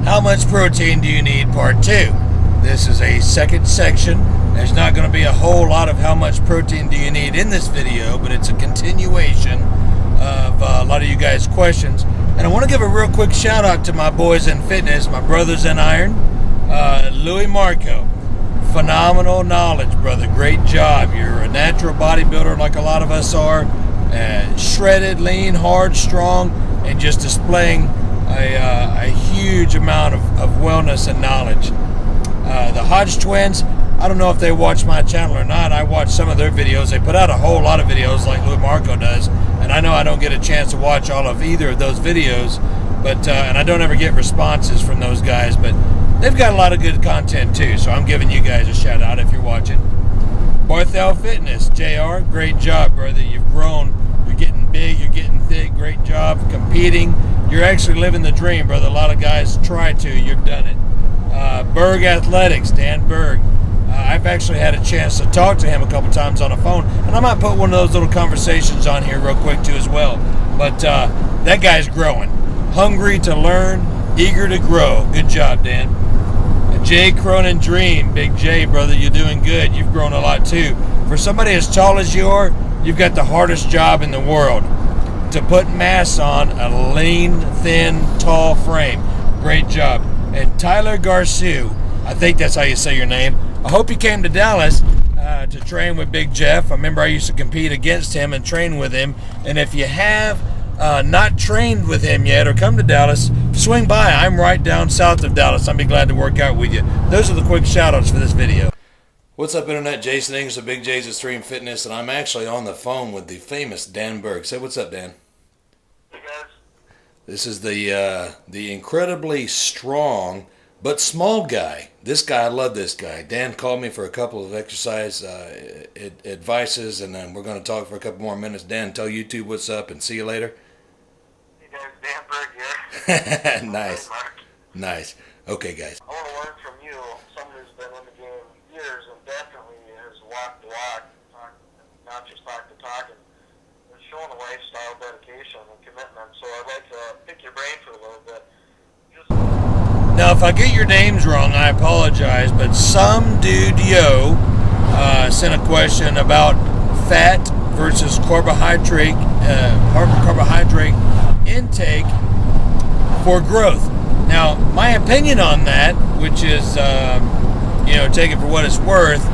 How much protein do you need? Part 2. This is a second section. There's not going to be a whole lot of how much protein do you need in this video, but it's a continuation of a lot of you guys' questions. And I want to give a real quick shout out to my boys in fitness, my brothers in iron, Louis Marco. Phenomenal knowledge, brother. Great job. You're a natural bodybuilder like a lot of us are. Shredded, lean, hard, strong, and just displaying a huge amount of wellness and knowledge. The Hodge twins, I don't know if they watch my channel or not. I watch some of their videos. They put out a whole lot of videos like Louis Marco does, and I know I don't get a chance to watch all of either of those videos, but and I don't ever get responses from those guys, but they've got a lot of good content too, so I'm giving you guys a shout out if you're watching. Barthel Fitness, JR, great job, brother. You've grown. You're getting big. You're getting thick. Great job competing. You're actually living the dream, brother. A lot of guys try to. You've done it. Berg Athletics, Dan Berg. I've actually had a chance to talk to him a couple times on the phone, and I might put one of those little conversations on here real quick too as well. But that guy's growing. Hungry to learn, eager to grow. Good job, Dan. Jay Cronin Dream, Big J, brother, you're doing good. You've grown a lot too. For somebody as tall as you are, you've got the hardest job in the world to put mass on a lean, thin, tall frame. Great job. And Tyler Garcia, I think that's how you say your name. I hope you came to Dallas to train with Big Jeff. I remember I used to compete against him and train with him. And if you have not trained with him yet or come to Dallas, swing by. I'm right down south of Dallas. I'd be glad to work out with you. Those are the quick shout outs for this video. What's up, Internet? Jason English of Big J's Extreme Fitness, and I'm actually on the phone with the famous Dan Berg. Say what's up, Dan. Hey, guys. This is the incredibly strong but small guy. This guy, I love this guy. Dan called me for a couple of exercise advices, and then we're going to talk for a couple more minutes. Dan, tell YouTube what's up, and see you later. Hey guys, Dan Berg here. Nice. Nice. Okay, guys. I want to learn from you, someone who's been in the game years and definitely has walked the walk, not just talk the talk, and showing a lifestyle, dedication, and commitment. So I'd like to pick your brain for a little bit. Now, if I get your names wrong, I apologize, but some dude sent a question about fat versus carbohydrate intake for growth. Now, my opinion on that, which is, take it for what it's worth.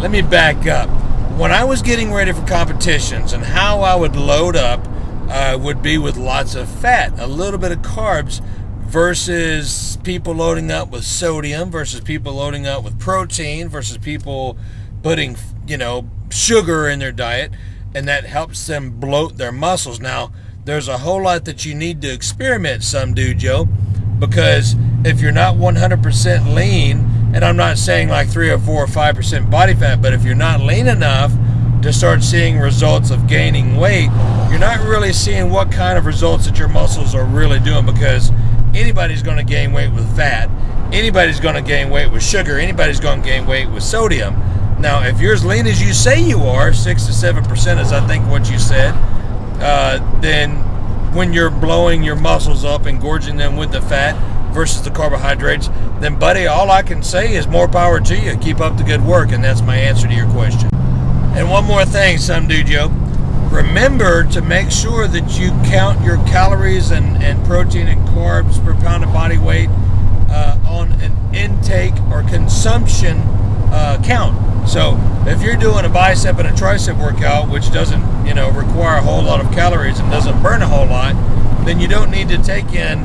Let me back up. When I was getting ready for competitions and how I would load up would be with lots of fat, a little bit of carbs, versus people loading up with sodium, versus people loading up with protein, versus people putting, sugar in their diet, and that helps them bloat their muscles. Now, there's a whole lot that you need to experiment, some do, Joe, because if you're not 100% lean, and I'm not saying like 3 or 4 or 5% body fat, but if you're not lean enough to start seeing results of gaining weight, you're not really seeing what kind of results that your muscles are really doing, because anybody's going to gain weight with fat, anybody's going to gain weight with sugar, anybody's going to gain weight with sodium. Now, if you're as lean as you say you are, 6 to 7% is I think what you said, then when you're blowing your muscles up and gorging them with the fat versus the carbohydrates, then buddy, all I can say is more power to you. Keep up the good work, and that's my answer to your question. And one more thing, some dude, Joe. Remember to make sure that you count your calories and protein and carbs per pound of body weight on an intake or consumption count. So if you're doing a bicep and a tricep workout, which doesn't require a whole lot of calories and doesn't burn a whole lot, then you don't need to take in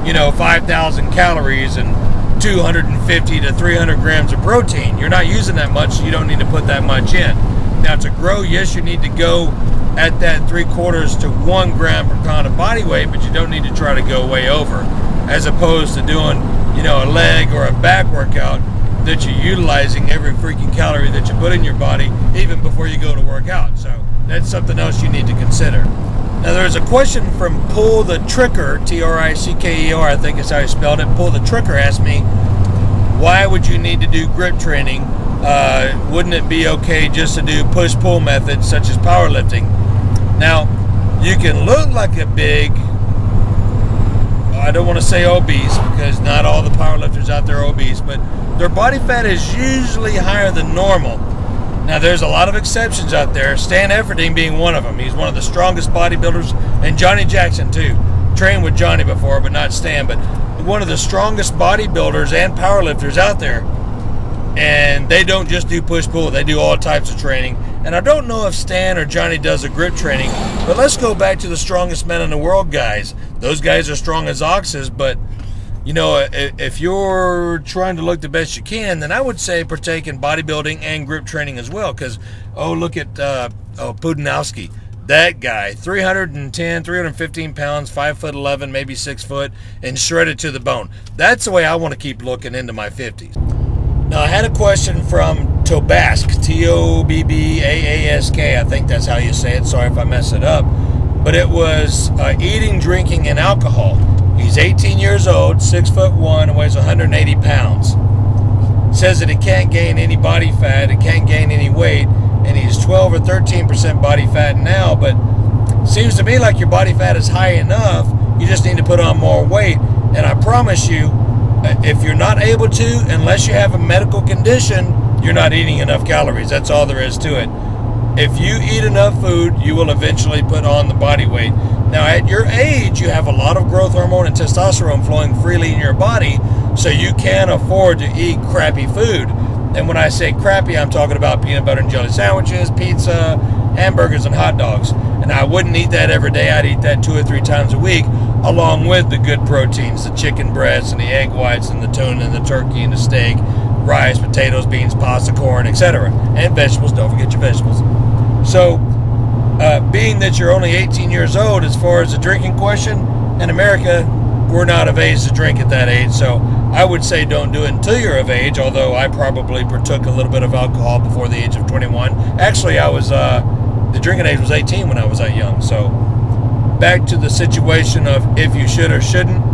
5,000 calories and 250 to 300 grams of protein. You're not using that much, so you don't need to put that much in. Now, to grow, yes, you need to go at that 3/4 to 1 gram per pound of body weight, but you don't need to try to go way over, as opposed to doing, a leg or a back workout that you're utilizing every freaking calorie that you put in your body even before you go to work out. So that's something else you need to consider. Now, there's a question from Pull the Tricker, Tricker, I think is how you spelled it. Pull the Tricker asked me, why would you need to do grip training? Wouldn't it be okay just to do push-pull methods such as powerlifting? Now, you can look like a big I don't want to say obese because not all the powerlifters out there are obese, but their body fat is usually higher than normal. Now, there's a lot of exceptions out there, Stan Efferding being one of them. He's one of the strongest bodybuilders, and Johnny Jackson too. Trained with Johnny before, but not Stan, but one of the strongest bodybuilders and powerlifters out there. And they don't just do push-pull, they do all types of training. And I don't know if Stan or Johnny does a grip training, but let's go back to the strongest men in the world guys. Those guys are strong as oxes, but you know, if you're trying to look the best you can, then I would say partake in bodybuilding and grip training as well. Because, look at Pudanowski. That guy, 310, 315 pounds, 5'11", maybe 6 foot, and shredded to the bone. That's the way I want to keep looking into my 50s. Now, I had a question from Tobbask, T-O-B-B-A-A-S-K. I think that's how you say it. Sorry if I mess it up. But it was eating, drinking, and alcohol. He's 18 years old, 6'1", and weighs 180 pounds. Says that he can't gain any body fat, he can't gain any weight, and he's 12 or 13% body fat now, but seems to me like your body fat is high enough, you just need to put on more weight. And I promise you, if you're not able to, unless you have a medical condition, you're not eating enough calories. That's all there is to it. If you eat enough food, you will eventually put on the body weight. Now, at your age, you have a lot of growth hormone and testosterone flowing freely in your body, so you can afford to eat crappy food. And when I say crappy, I'm talking about peanut butter and jelly sandwiches, pizza, hamburgers, and hot dogs. And I wouldn't eat that every day. I'd eat that 2 or 3 times a week, along with the good proteins, the chicken breasts and the egg whites and the tuna and the turkey and the steak, rice, potatoes, beans, pasta, corn, etc. And vegetables. Don't forget your vegetables. So, being that you're only 18 years old, as far as the drinking question, in America, we're not of age to drink at that age. So I would say don't do it until you're of age, although I probably partook a little bit of alcohol before the age of 21. Actually, I was the drinking age was 18 when I was that young. So back to the situation of if you should or shouldn't.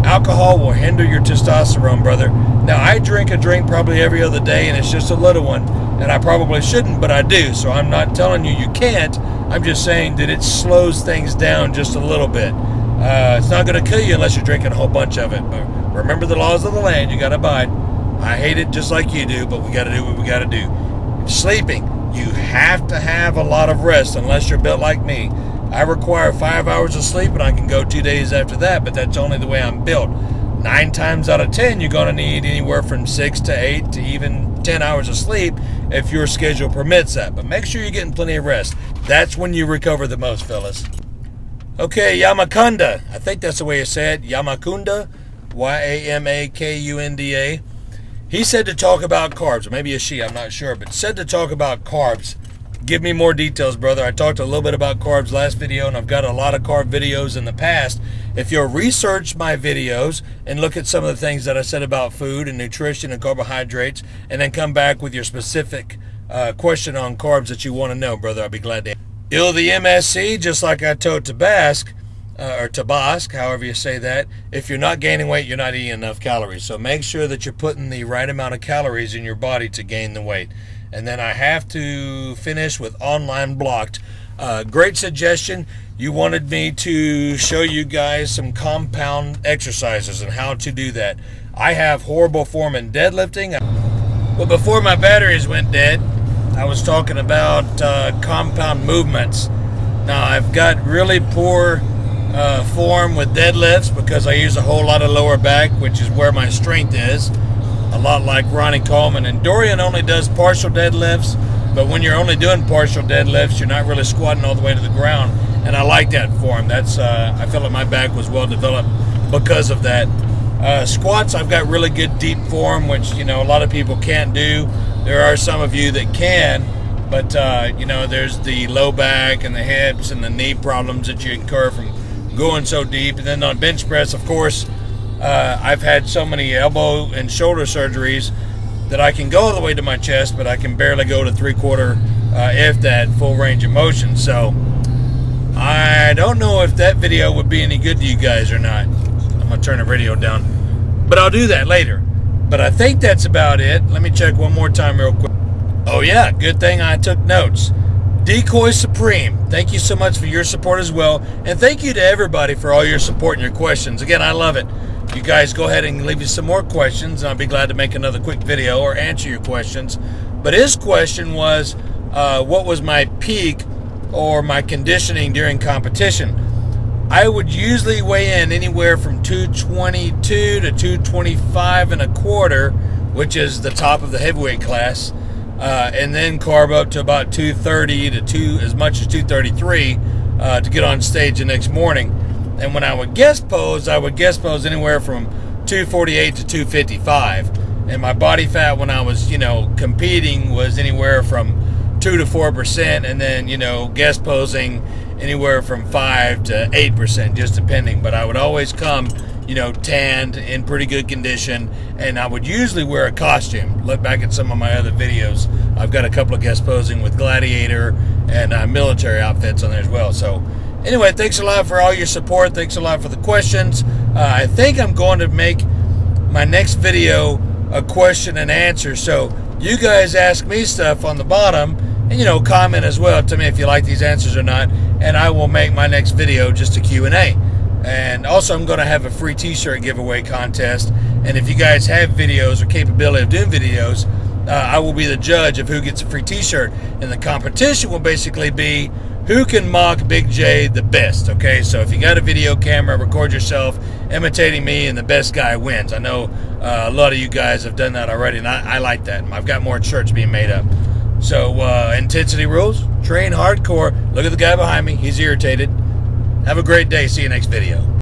Alcohol will hinder your testosterone, brother. Now, I drink a drink probably every other day, and it's just a little one, and I probably shouldn't, but I do. So I'm not telling you you can't. I'm just saying that it slows things down just a little bit. It's not going to kill you unless you're drinking a whole bunch of it. But remember the laws of the land. You got to abide. I hate it just like you do, but we got to do what we got to do. Sleeping. You have to have a lot of rest unless you're built like me. I require 5 hours of sleep, and I can go 2 days after that, but that's only the way I'm built. 9 times out of 10, you're going to need anywhere from 6 to 8 to even 10 hours of sleep if your schedule permits that. But make sure you're getting plenty of rest. That's when you recover the most, fellas. Okay, Yamakunda. I think that's the way you say it. Yamakunda. Y-A-M-A-K-U-N-D-A. He said to talk about carbs. Or maybe a she, I'm not sure. But said to talk about carbs. Give me more details, brother. I talked a little bit about carbs last video, and I've got a lot of carb videos in the past. If you'll research my videos and look at some of the things that I said about food and nutrition and carbohydrates, and then come back with your specific question on carbs that you want to know, brother, I'll be glad to. Ill the MSC, just like I told Tobbask, or Tobbask, however you say that, if you're not gaining weight, you're not eating enough calories. So make sure that you're putting the right amount of calories in your body to gain the weight. And then I have to finish with online blocked. Great suggestion. You wanted me to show you guys some compound exercises and how to do that. I have horrible form in deadlifting. Well, before my batteries went dead, I was talking about compound movements. Now, I've got really poor form with deadlifts because I use a whole lot of lower back, which is where my strength is. A lot like Ronnie Coleman. And Dorian only does partial deadlifts, but when you're only doing partial deadlifts, you're not really squatting all the way to the ground. And I like that form. That's I feel like my back was well developed because of that. Squats, I've got really good deep form, which, you know, a lot of people can't do. There are some of you that can, but, you know, there's the low back and the hips and the knee problems that you incur from going so deep. And then on bench press, of course, I've had so many elbow and shoulder surgeries that I can go all the way to my chest, but I can barely go to 3/4, if that, full range of motion. So I don't know if that video would be any good to you guys or not. I'm going to turn the radio down, but I'll do that later. But I think that's about it. Let me check one more time real quick. Oh yeah, good thing I took notes. Decoy Supreme, thank you so much for your support as well. And thank you to everybody for all your support and your questions. Again, I love it. You guys go ahead and leave me some more questions, and I'll be glad to make another quick video or answer your questions. But his question was, what was my peak or my conditioning during competition? I would usually weigh in anywhere from 222 to 225 and a quarter, which is the top of the heavyweight class. And then carb up to about 230 to as much as 233 to get on stage the next morning. And when I would guest pose anywhere from 248 to 255. And my body fat when I was, competing was anywhere from 2 to 4%, and then, guest posing anywhere from 5 to 8%, just depending. But I would always come, tanned, in pretty good condition, and I would usually wear a costume. Look back at some of my other videos. I've got a couple of guest posing with gladiator and military outfits on there as well. So anyway, thanks a lot for all your support. Thanks a lot for the questions. I think I'm going to make my next video a question and answer. So you guys ask me stuff on the bottom, and comment as well to me if you like these answers or not, and I will make my next video just a Q&A. And also, I'm going to have a free t-shirt giveaway contest, and if you guys have videos or capability of doing videos, I will be the judge of who gets a free t-shirt, and the competition will basically be who can mock Big J the best. Okay, so if you got a video camera, record yourself imitating me, and the best guy wins. I know a lot of you guys have done that already, and I like that. I've got more shirts being made up. So intensity rules, train hardcore. Look at the guy behind me, he's irritated. Have a great day. See you next video.